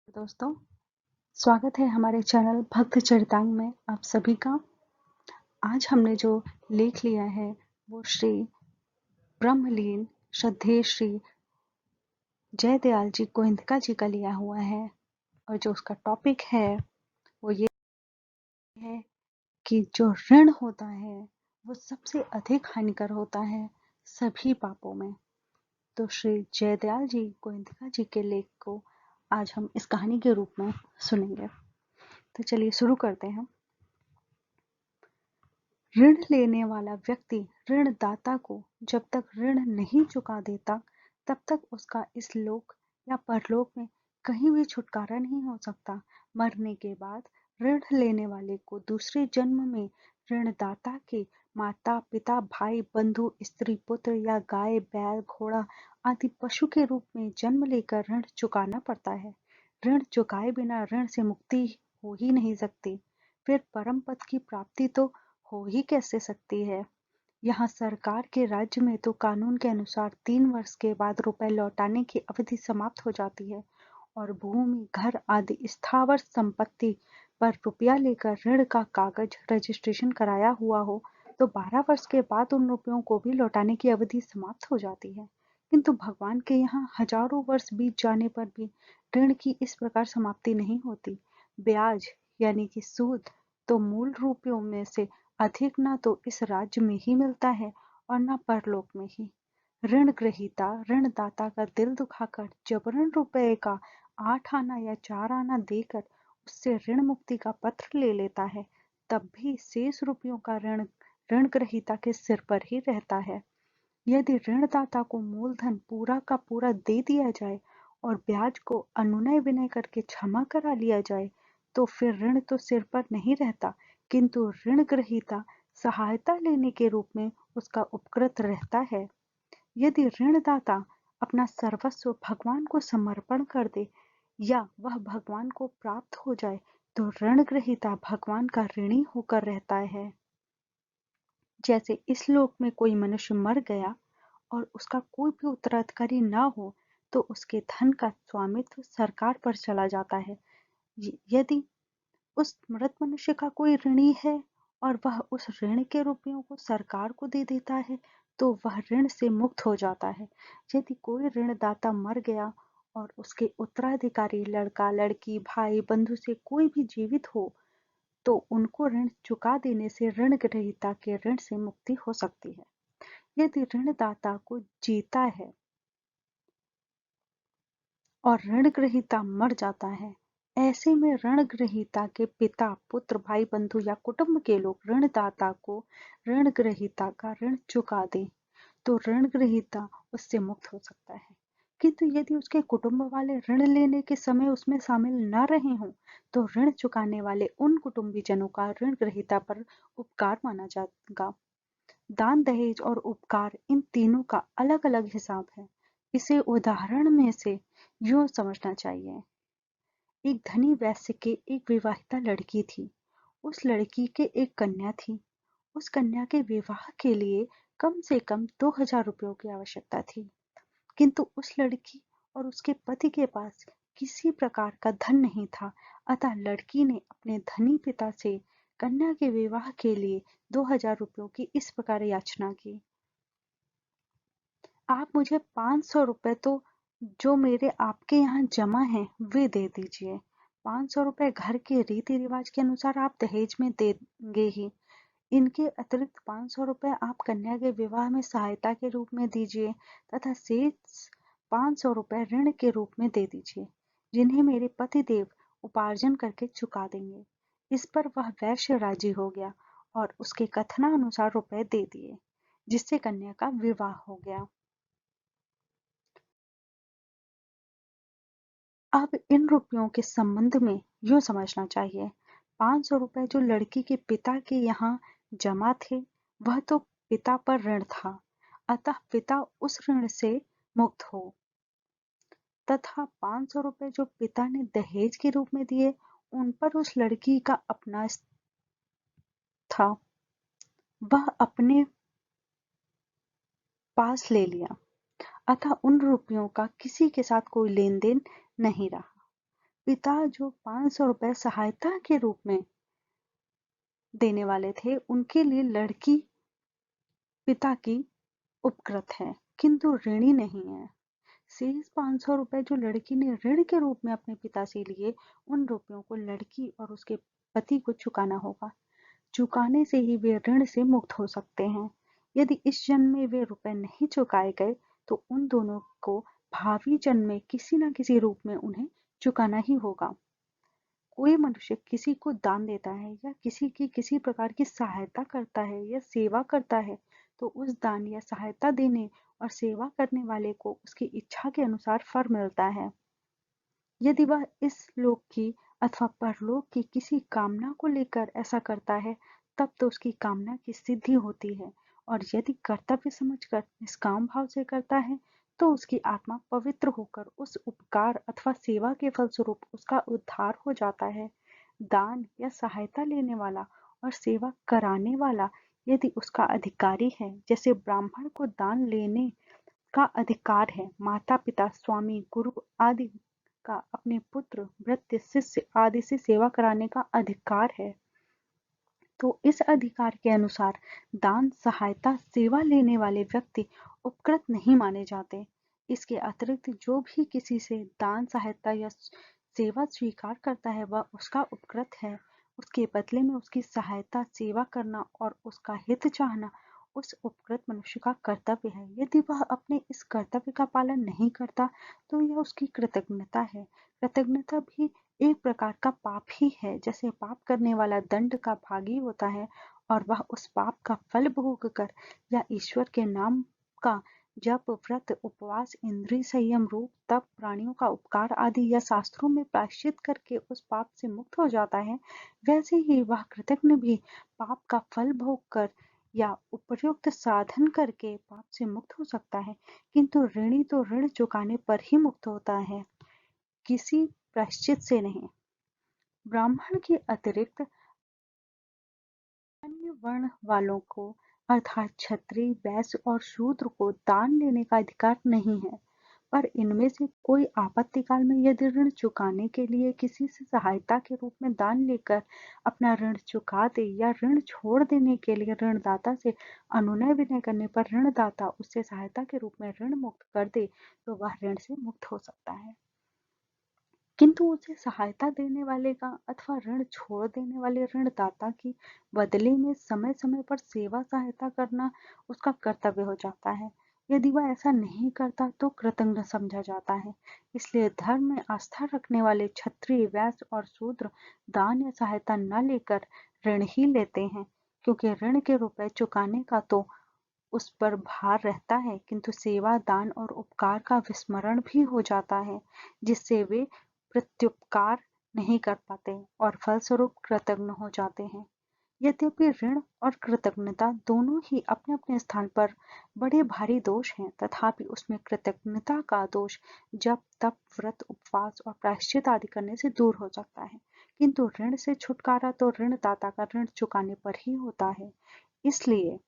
दोस्तों, स्वागत है हमारे चैनल भक्त चरितांग में आप सभी का। आज हमने जो लेख लिया है वो श्री ब्रह्मलीन श्रद्धेय श्री जयदयाल जी गोविंदका जी का लिया हुआ है और जो उसका टॉपिक है वो ये है कि जो ऋण होता है वो सबसे अधिक हानिकर होता है सभी पापों में। तो श्री जयदयाल जी गोविंदका जी के लेख को आज हम इस कहानी के रूप में सुनेंगे। तो चलिए शुरू करते हैं। ऋण लेने वाला व्यक्ति ऋणदाता को जब तक ऋण नहीं चुका देता तब तक उसका इस लोक या परलोक में कहीं भी छुटकारा नहीं हो सकता। मरने के बाद ऋण लेने वाले को दूसरे जन्म में ऋणदाता के माता पिता भाई बंधु स्त्री पुत्र या गाय बैल घोड़ा आदि पशु के रूप में जन्म लेकर ऋण चुकाना पड़ता है। ऋण चुकाए बिना ऋण से मुक्ति हो ही नहीं सकती। फिर परम पद की प्राप्ति तो हो ही कैसे सकती है। यहाँ सरकार के राज्य में तो कानून के अनुसार 3 वर्ष के बाद रुपए लौटाने की अवधि समाप्त हो जाती है और भूमि घर आदि स्थावर संपत्ति पर रुपया लेकर ऋण का कागज रजिस्ट्रेशन कराया हुआ हो तो 12 वर्ष के बाद उन रुपयों को भी लौटाने की अवधि समाप्त हो जाती है। किंतु भगवान के यहाँ हजारों वर्ष बीत जाने पर भी ऋण की इस प्रकार समाप्ति नहीं होती। ब्याज यानी कि सूद तो मूल रुपयों में से अधिक न तो इस राज्य में ही मिलता है और न परलोक में ही। ऋण ग्रहीता ऋणदाता का दिल दुखाकर जबरन रुपए का 8 आना या 4 आना देकर उससे ऋण मुक्ति का पत्र ले लेता है, तब भी शेष रुपयों का ऋण ऋण ग्रहीता के सिर पर ही रहता है। यदि ऋणदाता को मूलधन पूरा का पूरा दे दिया जाए और ब्याज को अनुनय विनय करके क्षमा करा लिया जाए तो फिर ऋण तो सिर पर नहीं रहता, किंतु ऋण ग्रहीता सहायता लेने के रूप में उसका उपकृत रहता है। यदि ऋणदाता अपना सर्वस्व भगवान को समर्पण कर दे या वह भगवान को प्राप्त हो जाए तो ऋण ग्रहीता भगवान का ऋणी होकर रहता है। जैसे इस लोक में कोई मनुष्य मर गया और उसका कोई भी उत्तराधिकारी न हो तो उसके धन का स्वामित्व सरकार पर चला जाता है। यदि उस मृत मनुष्य का कोई ऋणी है और वह उस ऋण के रुपयों को सरकार को दे देता है तो वह ऋण से मुक्त हो जाता है। यदि कोई ऋणदाता मर गया और उसके उत्तराधिकारी लड़का लड़की भाई बंधु से कोई भी जीवित हो तो उनको ऋण चुका देने से ऋण ग्रहीता के ऋण से मुक्ति हो सकती है। यदि ऋणदाता को जीता है और ऋण ग्रहीता मर जाता है, ऐसे में ऋण ग्रहीता के पिता पुत्र भाई बंधु या कुटुंब के लोग ऋणदाता को ऋण ग्रहीता का ऋण चुका दें तो ऋण ग्रहीता उससे मुक्त हो सकता है। किंतु यदि उसके कुटुंब वाले ऋण लेने के समय उसमें शामिल न रहे हों तो ऋण चुकाने वाले उन कुटुंबीजनों का ऋण ग्रहीता पर उपकार माना जाएगा। दान दहेज और उपकार इन तीनों का अलग अलग हिसाब है। इसे उदाहरण में से यूं समझना चाहिए। एक धनी वैश्य के एक विवाहिता लड़की थी। उस लड़की के एक कन्या थी। उस कन्या के विवाह के लिए कम से कम 2000 रुपयों की आवश्यकता थी, किंतु उस लड़की और उसके पति के पास किसी प्रकार का धन नहीं था। अतः लड़की ने अपने धनी पिता से कन्या के विवाह के लिए 2000 रुपयों की इस प्रकार याचना की। आप मुझे 500 रुपए तो जो मेरे आपके यहाँ जमा हैं वे दे दीजिए। 500 रुपए घर के रीति रिवाज के अनुसार आप दहेज में देंगे ही। इनके अतिरिक्त 500 रुपए आप कन्या के विवाह में सहायता के रूप में दीजिए तथा शेष 500 रुपए ऋण के रूप में दे दीजिए, जिन्हें मेरे पतिदेव उपार्जन करके चुका देंगे। इस पर वह वैश्य राजी हो गया और उसके कथनानुसार रुपए दे दिए, जिससे कन्या का विवाह हो गया। अब इन रुपयों के संबंध में यूं समझना चाहिए। 500 रुपए जो लड़की के पिता के यहाँ जमा थे वह तो पिता पर ऋण था, अतः पिता उस ऋण से मुक्त हो, तथा 500 रुपए जो पिता ने दहेज के रूप में दिए उन पर उस लड़की का अपना था, वह अपने पास ले लिया, अतः उन रुपयों का किसी के साथ कोई लेन देन नहीं रहा। पिता जो 500 रुपए सहायता के रूप में देने वाले थे, उनके लिए लड़की पिता की उपकृत है, किंतु ऋणी नहीं है। शेष 500 रुपए जो लड़की ने ऋण के रूप में अपने पिता से लिए, उन रुपयों को लड़की और उसके पति को चुकाना होगा। चुकाने से ही वे ऋण से मुक्त हो सकते हैं। यदि इस जन्म में वे रुपए नहीं चुकाए गए, तो उन दोनों को भावी जन्म में किसी न किसी रूप में उन्हें चुकाना ही होगा। कोई मनुष्य किसी को दान देता है या किसी की किसी प्रकार की सहायता करता है या सेवा करता है, तो उस दान या सहायता देने और सेवा करने वाले को उसकी इच्छा के अनुसार फल मिलता है। यदि वह इस लोक की अथवा परलोक की किसी कामना को लेकर ऐसा करता है, तब तो उसकी कामना की सिद्धि होती है। और यदि कर्तव्य समझकर निष्काम भाव से करता है, तो उसकी आत्मा पवित्र होकर उस उपकार अथवा सेवा के फलस्वरूप उसका उद्धार हो जाता है। दान या सहायता लेने वाला और सेवा कराने वाला यदि उसका अधिकारी है, जैसे ब्राह्मण को दान लेने का अधिकार है, माता पिता स्वामी गुरु आदि का अपने पुत्र भृत्य शिष्य आदि से सेवा कराने का अधिकार है, तो इस अधिकार के अनुसार दान सहायता सेवा लेने वाले व्यक्ति उपकृत नहीं माने जाते। इसके अतिरिक्त जो भी किसी से दान सहायता या सेवा स्वीकार करता है, वह उसका उपकृत है। उसके बदले में उसकी सहायता सेवा करना और उसका हित चाहना उस उपकृत मनुष्य का कर्तव्य है। यदि वह अपने इस कर्तव्य का पालन नहीं करता, तो यह उसकी कृतज्ञता है। कृतज्ञता भी एक प्रकार का पाप ही है। जैसे पाप करने वाला दंड का भागी होता है और वह उस पाप का फल भोग कर या ईश्वर के नाम का जप व्रत उपवास इंद्रिय संयम रूप तप प्राणियों का उपकार आदि या शास्त्रों में प्रायश्चित करके उस पाप से मुक्त हो जाता है, वैसे ही वह कृतज्ञ भी पाप का फल भोग कर या उपयुक्त साधन करके पाप से मुक्त हो सकता है, किंतु ऋणी तो ऋण चुकाने पर ही मुक्त होता है, किसी प्रायश्चित से नहीं। ब्राह्मण के अतिरिक्त अन्य वर्ण वालों को अर्थात क्षत्रिय वैश्य और शूद्र को दान लेने का अधिकार नहीं है, पर इनमें से कोई आपत्तिकाल में यदि ऋण चुकाने के लिए किसी से सहायता के रूप में दान लेकर अपना ऋण चुका दे या ऋण छोड़ देने के लिए ऋणदाता से अनुनय विनय करने पर ऋणदाता उससे सहायता के रूप में ऋण मुक्त कर दे, तो वह ऋण से मुक्त हो सकता है। किंतु उसे सहायता देने वाले का अथवा ऋण छोड़ देने वाले ऋणदाता की बदले में समय समय पर सेवा सहायता करना उसका कर्तव्य हो जाता है। यदि वह ऐसा नहीं करता तो कृतज्ञ समझा जाता है। इसलिए धर्म में आस्था रखने वाले क्षत्रिय वैश्य और शूद्र दान या सहायता न लेकर ऋण ही लेते हैं, क्योंकि ऋण के रुपए चुकाने का तो उस पर भार रहता है, किंतु सेवा दान और उपकार का विस्मरण भी हो जाता है, जिससे वे प्रत्युपकार नहीं कर पाते और फलस्वरूप कृतघ्न हो जाते हैं। यद्यपि ऋण और कृतज्ञता दोनों ही अपने अपने स्थान पर बड़े भारी दोष हैं, तथापि उसमें कृतज्ञता का दोष जप तप व्रत उपवास और प्रायश्चित आदि करने से दूर हो सकता है, किंतु ऋण से छुटकारा तो ऋणदाता का ऋण चुकाने पर ही होता है। इसलिए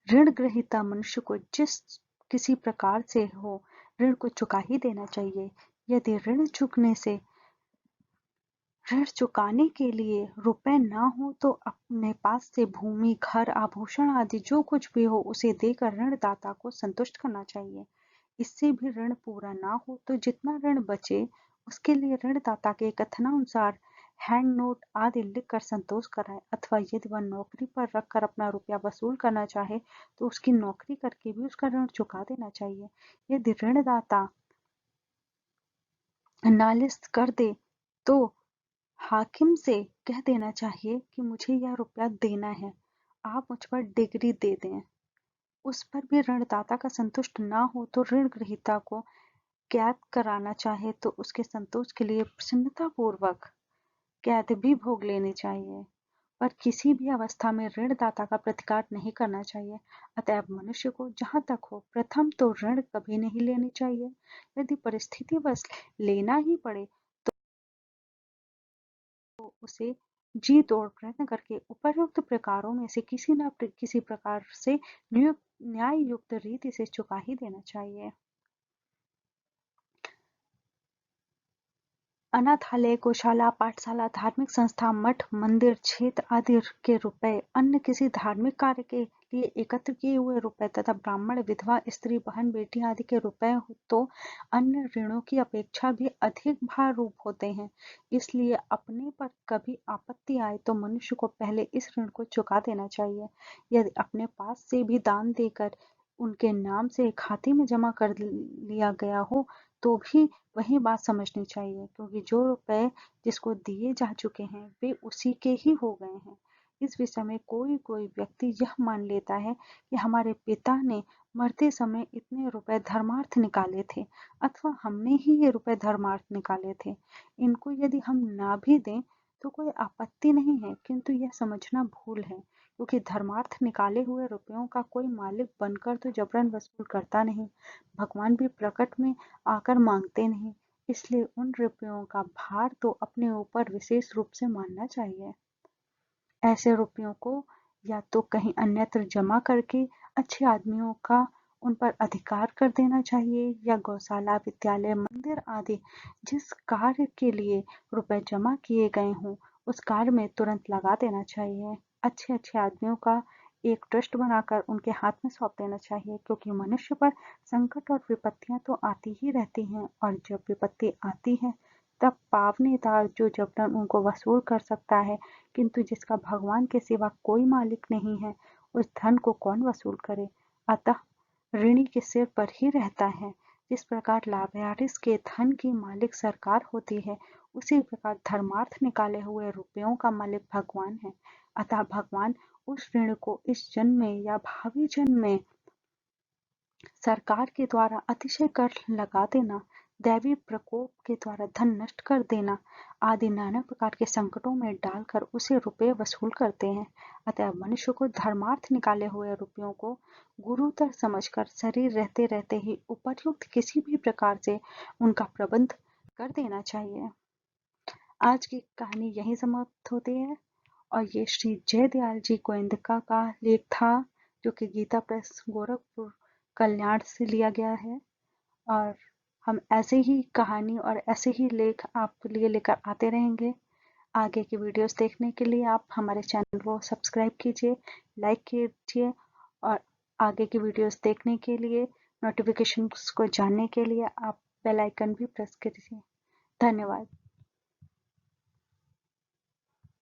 ऋण ग्रहीता मनुष्य को जिस किसी प्रकार से हो ऋण को चुका ही देना चाहिए। यदि ऋण चुकाने के लिए रुपए ना हो, तो अपने पास से भूमि घर आभूषण आदि जो कुछ भी हो उसे देकर ऋणदाता को संतुष्ट करना चाहिए। इससे भी ऋण पूरा ना हो तो जितना ऋण बचे उसके लिए ऋणदाता के कथनानुसार हैंड नोट आदि लिखकर संतोष कराए, अथवा यदि वह नौकरी पर रखकर अपना रुपया वसूल करना चाहे तो उसकी नौकरी करके भी उसका ऋण चुका देना चाहिए। यदि ऋणदाता नालिश कर दे तो हाकिम से कह देना चाहिए कि मुझे यह रुपया देना है, आप मुझ पर डिग्री दे दें। उस पर भी ऋणदाता का संतुष्ट ना हो तो ऋण ग्रहीता को कैद कराना चाहे तो उसके संतोष के लिए प्रसन्नतापूर्वक कैद भी भोग लेनी चाहिए, पर किसी भी अवस्था में ऋणदाता का प्रतिकार नहीं करना चाहिए। अतएव मनुष्य को जहाँ तक हो प्रथम तो ऋण कभी नहीं लेनी चाहिए। यदि परिस्थितिवश लेना ही पड़े तो उसे जी तोड़ प्रयत्न करके उपर्युक्त प्रकारों में से किसी न किसी प्रकार से न्याय युक्त रीति से चुका ही देना चाहिए। अनाथालय, गौशाला, पाठशाला, धार्मिक संस्था, मठ, मंदिर, क्षेत्र आदि के रुपए, अन्य किसी धार्मिक कार्य के लिए एकत्र किए हुए रुपए तथा ब्राह्मण, विधवा, स्त्री, बहन, बेटी आदि के रुपए तो अन्य ऋणों की अपेक्षा भी अधिक भार रूप होते हैं। इसलिए अपने पर कभी आपत्ति आए तो मनुष्य को पहले इस ऋण को चुका देना चाहिए। यदि अपने पास से भी दान देकर उनके नाम से खाते में जमा कर लिया गया हो तो भी वही बात समझनी चाहिए, क्योंकि जो रुपए जिसको दिए जा चुके हैं वे उसी के ही हो गए हैं। इस विषय में कोई कोई व्यक्ति यह मान लेता है कि हमारे पिता ने मरते समय इतने रुपए धर्मार्थ निकाले थे अथवा हमने ही ये रुपए धर्मार्थ निकाले थे। इनको यदि हम ना भी दें तो कोई आपत्ति नहीं है, किंतु यह समझना भूल है, क्योंकि धर्मार्थ निकाले हुए रुपयों का कोई मालिक बनकर तो जबरन वसूल करता नहीं। भगवान भी प्रकट में आकर मांगते नहीं, इसलिए उन रुपयों का भार तो अपने ऊपर विशेष रूप से मानना चाहिए। ऐसे रुपयों को या तो कहीं अन्यत्र जमा करके अच्छे आदमियों का उन पर अधिकार कर देना चाहिए या गौशाला, विद्यालय, मंदिर आदि जिस कार्य के लिए रुपए जमा किए गए हों उस कार्य में तुरंत लगा देना चाहिए। अच्छे अच्छे आदमियों का एक ट्रस्ट बनाकर उनके हाथ में सौंप देना चाहिए, क्योंकि मनुष्य पर संकट और विपत्तियां तो आती ही रहती हैं और जब विपत्ति आती है तब पावनेदार जो जबरन उनको वसूल कर सकता है, किंतु जिसका भगवान के सिवा कोई मालिक नहीं है उस धन को कौन वसूल करे। अतः ऋणी के सिर पर ही रहता है। जिस प्रकार लाभार्थी के धन की मालिक सरकार होती है, उसी प्रकार धर्मार्थ निकाले हुए रुपयों का मालिक भगवान है। अतः भगवान उस ऋण को इस जन्म में या भावी जन्म में सरकार के द्वारा अतिशय कर लगा देना, दैवी प्रकोप के द्वारा धन नष्ट कर देना आदि नाना प्रकार के संकटों में डालकर उसे रुपये वसूल करते हैं। अतः मनुष्य को धर्मार्थ निकाले हुए रुपयों को गुरुतर समझकर शरीर रहते रहते ही उपर्युक्त किसी भी प्रकार से उनका प्रबंध कर देना चाहिए। आज की कहानी यहीं समाप्त होती है और ये श्री जयदयाल जी गोयंदका का लेख था, जो कि गीता प्रेस गोरखपुर कल्याण से लिया गया है। और हम ऐसे ही कहानी और ऐसे ही लेख आपके लिए लेकर आते रहेंगे। आगे की वीडियोस देखने के लिए आप हमारे चैनल को सब्सक्राइब कीजिए, लाइक कीजिए और आगे की वीडियोस देखने के लिए नोटिफिकेशंस को जानने के लिए आप बेल आइकन भी प्रेस कीजिए। धन्यवाद।